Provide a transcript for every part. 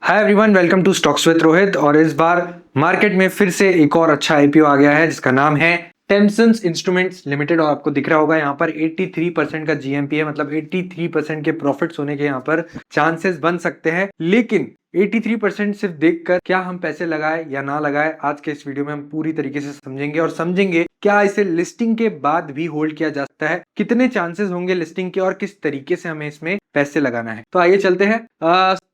Hi everyone, welcome to stocks with Rohit. और इस बार market में फिर से एक और अच्छा आईपीओ आ गया है जिसका नाम है टेम्सन इंस्ट्रूमेंट्स लिमिटेड। और आपको दिख रहा होगा यहाँ पर 83% का जीएमपी है, मतलब 83% के प्रॉफिट्स होने के यहाँ पर चांसेस बन सकते हैं। लेकिन 83% सिर्फ देखकर क्या हम पैसे लगाए या ना लगाए, आज के इस वीडियो में हम पूरी तरीके से समझेंगे और समझेंगे क्या इसे लिस्टिंग के बाद भी होल्ड किया जा सकता है, कितने चांसेस होंगे लिस्टिंग के और किस तरीके से हमें इसमें पैसे लगाना है। तो आइए चलते हैं।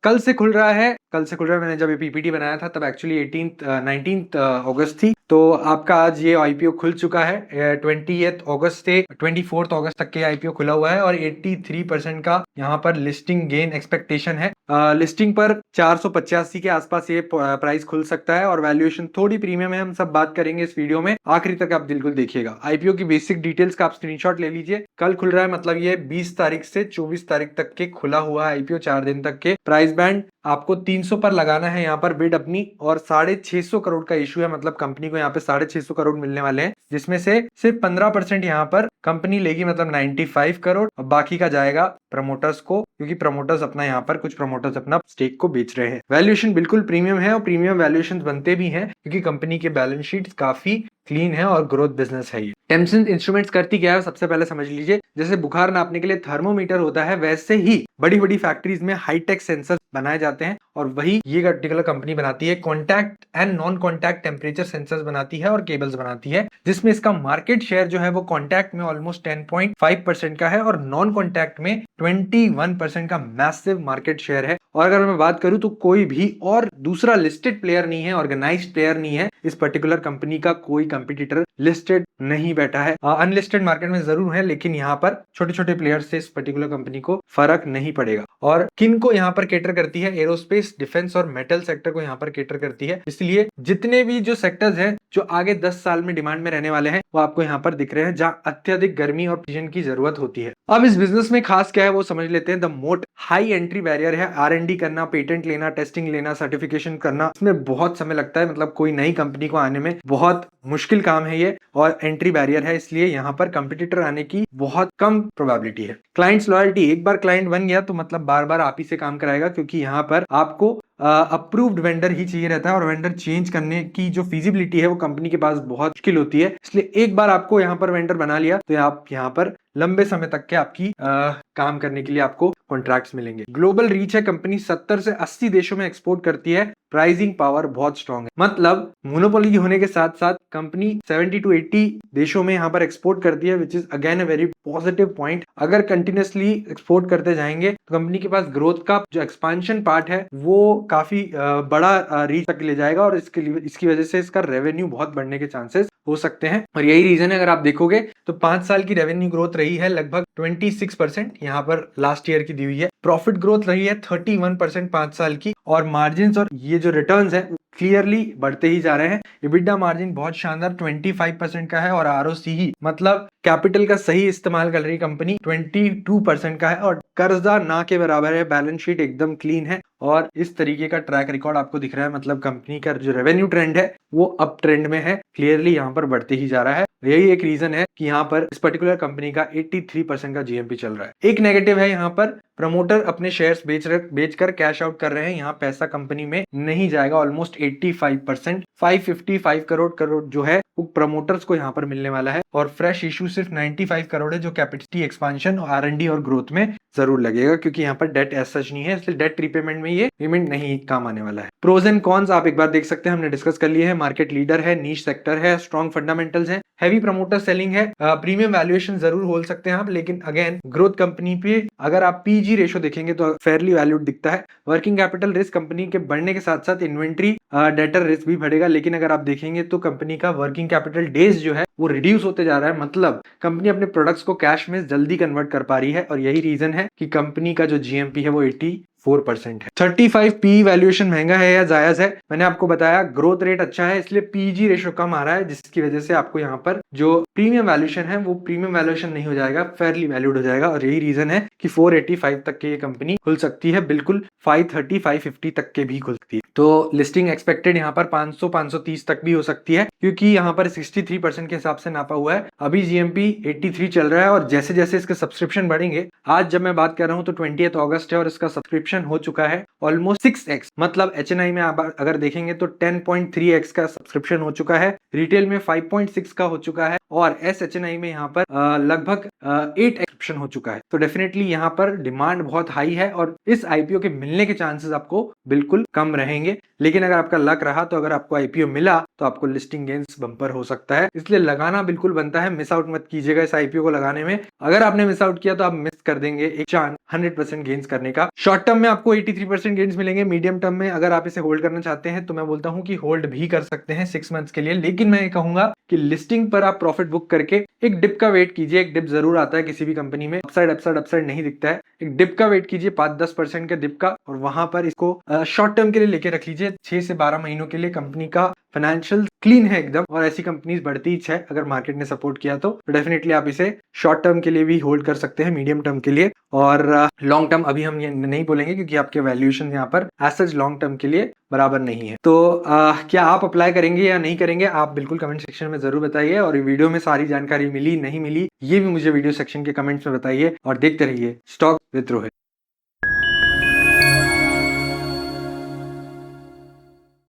कल से खुल रहा है, मैंने जब ये पीपीटी बनाया था तब एक्चुअली 19 अगस्त थी। तो आपका आज ये आईपीओ खुल चुका है। 20 अगस्त से 24 अगस्त तक के आईपीओ खुला हुआ है और 83% का यहाँ पर लिस्टिंग गेन एक्सपेक्टेशन है। लिस्टिंग पर 485 के आसपास ये प्राइस खुल सकता है और वैल्यूएशन थोड़ी प्रीमियम है। हम सब बात करेंगे इस वीडियो में, आखिरी तक आप बिल्कुल देखिएगा। आईपीओ की बेसिक डिटेल्स का आप स्क्रीनशॉट ले लीजिए। कल खुल रहा है, मतलब ये 20 तारीख से 24 तारीख तक के खुला हुआ आईपीओ, 4 दिन तक के। प्राइस बैंड आपको 300 पर लगाना है यहाँ पर बिड अपनी, और 650 करोड़ का इशू है, मतलब कंपनी को यहाँ पे 650 करोड़ मिलने वाले हैं, जिसमें से सिर्फ 15% यहाँ पर कंपनी लेगी, मतलब 95 करोड़। और बाकी का जाएगा प्रमोटर्स को, क्योंकि प्रमोटर्स अपना यहाँ पर कुछ प्रमोटर्स अपना स्टेक को बेच रहे हैं। वैल्यूएशन बिल्कुल प्रीमियम है और प्रीमियम वैल्यूएशन बनते भी हैं क्योंकि कंपनी के बैलेंस शीट काफी क्लीन है और ग्रोथ बिजनेस है ये। टेम्सन इंस्ट्रूमेंट्स करती क्या है सबसे पहले समझ लीजिए। जैसे बुखार नापने के लिए थर्मोमीटर होता है, वैसे ही बड़ी बड़ी फैक्ट्रीज में हाईटेक सेंसर बनाए जाते हैं और वही ये पर्टिकुलर कंपनी बनाती है। Contact and non contact temperature sensors बनाती है और केबल्स बनाती है, जिसमें इसका मार्केट शेयर जो है वो कॉन्टैक्ट में ऑलमोस्ट 10.5% का है और नॉन कॉन्टैक्ट में 21% का मैसिव मार्केट शेयर है। और अगर मैं बात करूं तो कोई भी और दूसरा लिस्टेड प्लेयर नहीं है, ऑर्गेनाइज्ड प्लेयर नहीं है। इस पर्टिकुलर कंपनी का कोई कंपटीटर लिस्टेड नहीं बैठा है। अनलिस्टेड मार्केट में जरूर है, लेकिन यहाँ पर छोटे छोटे प्लेयर से इस पर्टिकुलर कंपनी को फर्क नहीं पड़ेगा। और किन को यहाँ पर केटर करती है? एरोस्पेस, डिफेंस और मेटल सेक्टर को यहाँ पर केटर करती है। इसलिए जितने भी जो सेक्टर्स हैं जो आगे 10 साल में डिमांड में रहने वाले हैं वो आपको यहाँ पर दिख रहे हैं, जहाँ अत्यधिक गर्मी और प्रिसीजन की जरूरत होती है। अब इस बिजनेस में खास क्या है वो समझ लेते हैं। द मोट हाई एंट्री बैरियर है। R&D करना, पेटेंट लेना, टेस्टिंग लेना, सर्टिफिकेशन करना, इसमें बहुत समय लगता है। मतलब कोई नई कंपनी को आने में बहुत मुश्किल काम है ये, और एंट्री बैरियर है, इसलिए यहाँ पर कंपटीटर आने की बहुत कम प्रोबेबिलिटी है। क्लाइंट्स लॉयल्टी, एक बार क्लाइंट बन गया तो मतलब बार बार आप ही से काम कराएगा, क्योंकि यहाँ पर आपको अप्रूव्ड वेंडर ही चाहिए रहता है और वेंडर चेंज करने की जो फिजिबिलिटी है वो कंपनी के पास बहुत मुश्किल होती है। इसलिए एक बार आपको यहाँ पर वेंडर बना लिया तो आप यहाँ पर लंबे समय तक के आपकी काम करने के लिए आपको कॉन्ट्रैक्ट्स मिलेंगे। ग्लोबल रीच है, कंपनी 70 से 80 देशों में एक्सपोर्ट करती है। प्राइसिंग पावर बहुत स्ट्रांग है, मतलब मोनोपोली होने के साथ साथ कंपनी 70 to 80 देशों में यहाँ पर एक्सपोर्ट करती है, which is again a very positive point. अगर कंटिन्यूसली एक्सपोर्ट करते जाएंगे तो कंपनी के पास ग्रोथ का जो एक्सपांशन पार्ट है वो काफी बड़ा रीच तक ले जाएगा और इसकी वजह से इसका रेवेन्यू बहुत बढ़ने के चांसेस हो सकते हैं। और यही रीजन है, अगर आप देखोगे तो 5 साल की रेवेन्यू ग्रोथ रही है लगभग 26%, यहाँ पर लास्ट ईयर की दी हुई है। प्रॉफिट ग्रोथ रही है 31% 5 साल की, और मार्जिन और ये जो रिटर्न्स है क्लियरली बढ़ते ही जा रहे हैं। EBITDA मार्जिन बहुत शानदार 25% का है और ROCE मतलब कैपिटल का सही इस्तेमाल कर रही कंपनी 22% का है, और कर्जा ना के बराबर है। बैलेंस शीट एकदम क्लीन है और इस तरीके का ट्रैक रिकॉर्ड आपको दिख रहा है। मतलब कंपनी का जो रेवेन्यू ट्रेंड है वो अप ट्रेंड में है, क्लियरली यहाँ पर बढ़ते ही जा रहा है। यही एक रीजन है कि यहाँ पर इस पर्टिकुलर कंपनी का 83% का जीएमपी चल रहा है। एक नेगेटिव है, यहाँ पर प्रमोटर अपने शेयर्स बेचकर कैश आउट कर रहे हैं। यहाँ पैसा कंपनी में नहीं जाएगा। ऑलमोस्ट 85% 555 करोड़ जो है वो प्रमोटर्स को यहाँ पर मिलने वाला है, और फ्रेश इशू सिर्फ 95 करोड़ है, जो कैपेसिटी एक्सपांशन, R&D और ग्रोथ में जरूर लगेगा, क्योंकि यहाँ पर डेट एज सच नहीं है, इसलिए डेट रिपेमेंट में ये पेमेंट नहीं काम आने वाला है। प्रोज एंड कॉन्स आप एक बार देख सकते हैं, हमने डिस्कस कर लिए हैं। मार्केट लीडर है, नीश सेक्टर है, स्ट्रॉन्ग फंडामेंटल्स है, हैवी प्रमोटर सेलिंग है, प्रीमियम वैल्यूएशन जरूर होल सकते हैं आप, लेकिन अगेन ग्रोथ कंपनी पे अगर आप PG रेशो देखेंगे तो फेयरली वैल्यूड दिखता है। वर्किंग कैपिटल रिस्क कंपनी के बढ़ने के साथ साथ इन्वेंट्री डेटर रिस्क भी बढ़ेगा, लेकिन अगर आप देखेंगे तो कंपनी का वर्किंग कैपिटल डेज जो है वो रिड्यूस होते जा रहा है। मतलब कंपनी अपने प्रोडक्ट्स को कैश में जल्दी कन्वर्ट कर पा रही है, और यही रीजन है कि कंपनी का जो जीएमपी है वो 84% है। 35 PE वैल्यूएशन महंगा है या जायज है? मैंने आपको बताया ग्रोथ रेट अच्छा है, इसलिए PG रेशो कम आ रहा है, जिसकी वजह से आपको यहाँ पर जो प्रीमियम वैल्यूएशन है वो प्रीमियम वैल्यूएशन नहीं हो जाएगा, फेयरली वैल्यूड हो जाएगा। और यही रीजन है कि 485 तक के ये कंपनी खुल सकती है, बिल्कुल 530 550 तक के भी खुल सकती है। तो लिस्टिंग एक्सपेक्टेड यहाँ पर 500 530 तक भी हो सकती है, क्योंकि यहाँ पर 63% के हिसाब से नापा हुआ है। अभी जीएमपी 83 चल रहा है, और जैसे जैसे इसके सब्सक्रिप्शन बढ़ेंगे, आज जब मैं बात कर रहा हूँ तो 20 अगस्त है और इसका सब्सक्रिप्शन सब्सक्रिप्शन हो चुका है ऑलमोस्ट 6x, मतलब HNI में आप अगर देखेंगे तो 10.3x का सब्सक्रिप्शन हो चुका है, रिटेल में 5.6 का हो चुका है और SHNI में यहाँ पर लगभग 8 सब्सक्रिप्शन हो चुका है। तो डेफिनेटली यहाँ पर डिमांड बहुत हाई है और इस IPO के मिलने के चांसेस आपको बिल्कुल कम रहेंगे। लेकिन अगर आपका लक रहा तो अगर आपको IPO मिला तो आपको लिस्टिंग गेन्स बम्पर हो सकता है, इसलिए लगाना बिल्कुल बनता है। मिस आउट मत कीजिएगा इस IPO को लगाने में। अगर आपने मिस आउट किया तो आप मिस कर देंगे एक चांस 100% गेन्स करने का। शॉर्ट टर्म में आपको 83% गेन्स मिलेंगे। मीडियम टर्म में अगर आप इसे होल्ड करना चाहते हैं तो मैं बोलता हूं कि होल्ड भी कर सकते हैं 6 मंथ्स के लिए, लेकिन मैं ये कहूंगा कि लिस्टिंग पर आप प्रॉफिट बुक करके एक डिप का वेट कीजिए। एक डिप जरूर आता है किसी भी कंपनी में, अपसाइड अपसाइड अपसाइड नहीं दिखता है। एक डिप का वेट कीजिए 5-10% का डिप का, और वहां पर इसको शॉर्ट टर्म के लिए लेके रख लीजिए। 6 से 12 महीनों के लिए कंपनी का फाइनेंशियल क्लीन है एकदम, और ऐसी कंपनीज बढ़ती ही है अगर मार्केट ने सपोर्ट किया तो डेफिनेटली आप इसे शॉर्ट टर्म के लिए भी होल्ड कर सकते हैं, मीडियम टर्म के लिए। और लॉन्ग टर्म अभी हम ये नहीं बोलेंगे क्योंकि आपके वैल्यूएशन यहाँ पर एज लॉन्ग टर्म के लिए बराबर नहीं है। तो क्या आप अप्लाई करेंगे या नहीं करेंगे, आप बिल्कुल कमेंट सेक्शन में जरूर बताइए। और वीडियो में सारी जानकारी मिली नहीं मिली ये भी मुझे वीडियो सेक्शन के कमेंट्स में बताइए, और देखते रहिए स्टॉक विद रोहित।